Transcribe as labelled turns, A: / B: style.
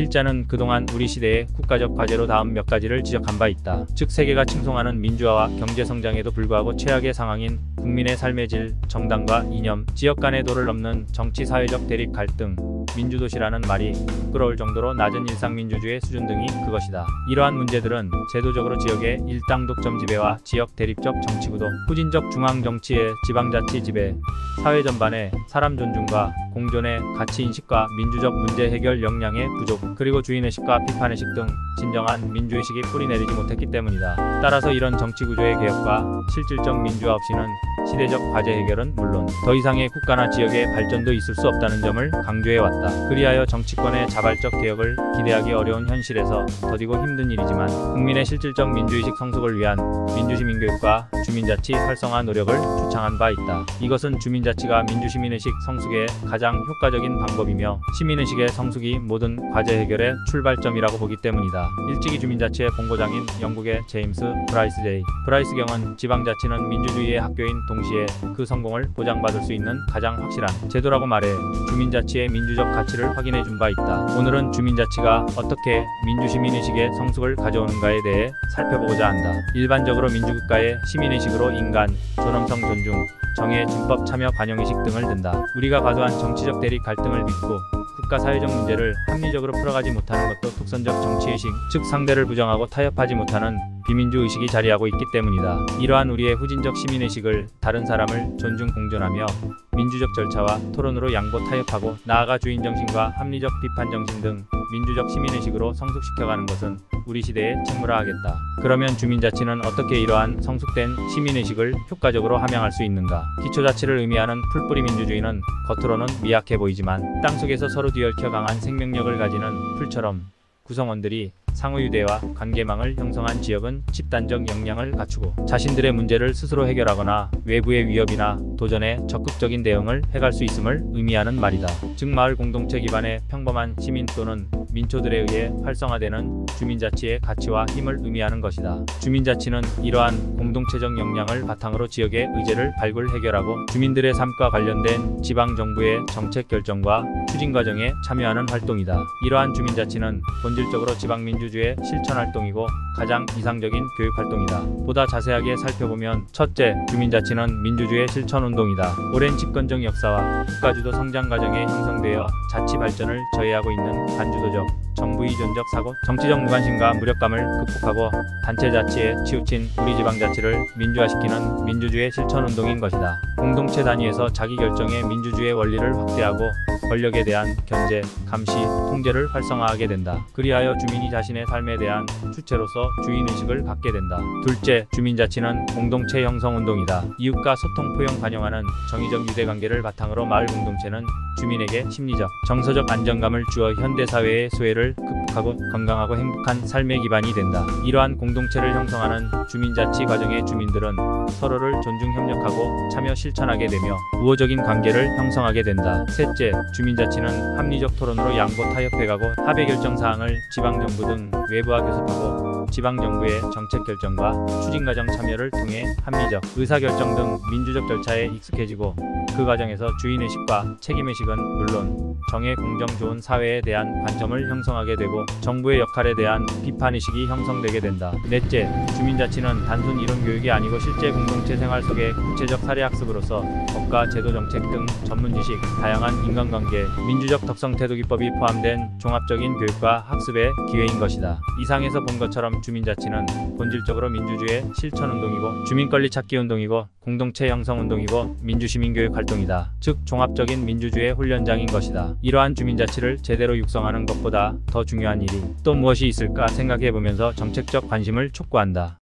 A: 필자는 그동안 우리 시대의 국가적 과제로 다음 몇 가지를 지적한 바 있다. 즉 세계가 칭송하는 민주화와 경제성장에도 불구하고 최악의 상황인 국민의 삶의 질, 정당과 이념, 지역 간의 도를 넘는 정치 사회적 대립 갈등, 민주도시라는 말이 부끄러울 정도로 낮은 일상민주주의 수준 등이 그것이다. 이러한 문제들은 제도적으로 지역의 일당 독점 지배와 지역 대립적 정치구도, 후진적 중앙정치의 지방자치 지배, 사회 전반의 사람 존중과 공존의 가치인식과 민주적 문제 해결 역량의 부족, 그리고 주인의식과 비판의식 등 진정한 민주의식이 뿌리내리지 못했기 때문이다. 따라서 이런 정치구조의 개혁과 실질적 민주화 없이는 시대적 과제 해결은 물론 더 이상의 국가나 지역의 발전도 있을 수 없다는 점을 강조해왔다. 그리하여 정치권의 자발적 개혁을 기대하기 어려운 현실에서 더디고 힘든 일이지만 국민의 실질적 민주의식 성숙을 위한 민주시민교육과 주민자치 활성화 노력을 주창한 바 있다. 이것은 주민자치가 민주시민의식 성숙의 가장 효과적인 방법이며 시민의식의 성숙이 모든 과제 해결의 출발점이라고 보기 때문이다. 일찍이 주민자치의 본고장인 영국의 제임스 브라이스 경은 지방자치는 민주주의의 학교인 동시에 그 성공을 보장받을 수 있는 가장 확실한 제도라고 말해 주민자치의 민주적 가치를 확인해 준 바 있다. 오늘은 주민자치가 어떻게 민주시민의식의 성숙을 가져오는가에 대해 살펴보고자 한다. 일반적으로 민주국가의 시민의식으로 인간, 존엄성 존중, 정의, 준법 참여 관용의식 등을 든다. 우리가 과도한 정치적 대립 갈등을 빚고 국가 사회적 문제를 합리적으로 풀어가지 못하는 것도 독선적 정치의식, 즉 상대를 부정하고 타협하지 못하는 비민주의식이 자리하고 있기 때문이다. 이러한 우리의 후진적 시민의식을 다른 사람을 존중 공존하며 민주적 절차와 토론으로 양보 타협하고 나아가 주인정신과 합리적 비판정신 등 민주적 시민의식으로 성숙시켜가는 것은 우리 시대에 책무라하겠다. 그러면 주민자치는 어떻게 이러한 성숙된 시민의식을 효과적으로 함양할 수 있는가? 기초자치를 의미하는 풀뿌리 민주주의는 겉으로는 미약해 보이지만 땅속에서 서로 뒤얽혀 강한 생명력을 가지는 풀처럼 구성원들이 상호유대와 관계망을 형성한 지역은 집단적 역량을 갖추고 자신들의 문제를 스스로 해결하거나 외부의 위협이나 도전에 적극적인 대응을 해갈 수 있음을 의미하는 말이다. 즉 마을 공동체 기반의 평범한 시민 또는 민초들에 의해 활성화되는 주민자치의 가치와 힘을 의미하는 것이다. 주민자치는 이러한 공동체적 역량을 바탕으로 지역의 의제를 발굴 해결하고 주민들의 삶과 관련된 지방정부의 정책 결정과 추진 과정에 참여하는 활동이다. 이러한 주민자치는 본질적으로 지방민주주의 실천활동이고 가장 이상적인 교육활동이다. 보다 자세하게 살펴보면 첫째, 주민자치는 민주주의 실천운동이다. 오랜 집권적 역사와 국가주도 성장 과정에 형성되어 자치 발전을 저해하고 있는 반주도적, 정부의존적 사고, 정치적 무관심과 무력감을 극복하고 단체 자치에 치우친 우리 지방자치를 민주화시키는 민주주의 실천운동인 것이다. 공동체 단위에서 자기결정의 민주주의 원리를 확대하고 권력에 대한 견제, 감시, 통제를 활성화하게 된다. 그리하여 주민이 자신의 삶에 대한 주체로서 주인의식을 갖게 된다. 둘째, 주민자치는 공동체 형성운동이다. 이웃과 소통 포용 관용하는 정의적 유대관계를 바탕으로 마을 공동체는 주민에게 심리적, 정서적 안정감을 주어 현대사회의 소외를 극복하고 건강하고 행복한 삶의 기반이 된다. 이러한 공동체를 형성하는 주민자치 과정의 주민들은 서로를 존중 협력하고 참여 실천하게 되며 우호적인 관계를 형성하게 된다. 셋째, 주민자치는 합리적 토론으로 양보 타협해가고 합의 결정 사항을 지방정부 등 외부와 교섭하고 지방정부의 정책 결정과 추진 과정 참여를 통해 합리적 의사결정 등 민주적 절차에 익숙해지고 그 과정에서 주인의식과 책임의식은 물론 정의 공정 좋은 사회에 대한 관점을 형성하게 되고 정부의 역할에 대한 비판의식이 형성되게 된다. 넷째, 주민자치는 단순 이론 교육이 아니고 실제 공동체 생활 속의 구체적 사례학습으로서 법과 제도 정책 등 전문지식, 다양한 인간관계, 민주적 덕성 태도 기법이 포함된 종합적인 교육과 학습의 기회인 것이다. 이상에서 본 것처럼 주민자치는 본질적으로 민주주의 실천운동이고 주민권리 찾기 운동이고 공동체 형성운동이고 민주시민교육 활동이다. 즉 종합적인 민주주의 훈련장인 것이다. 이러한 주민자치를 제대로 육성하는 것보다 더 중요한 일이 또 무엇이 있을까 생각해보면서 정책적 관심을 촉구한다.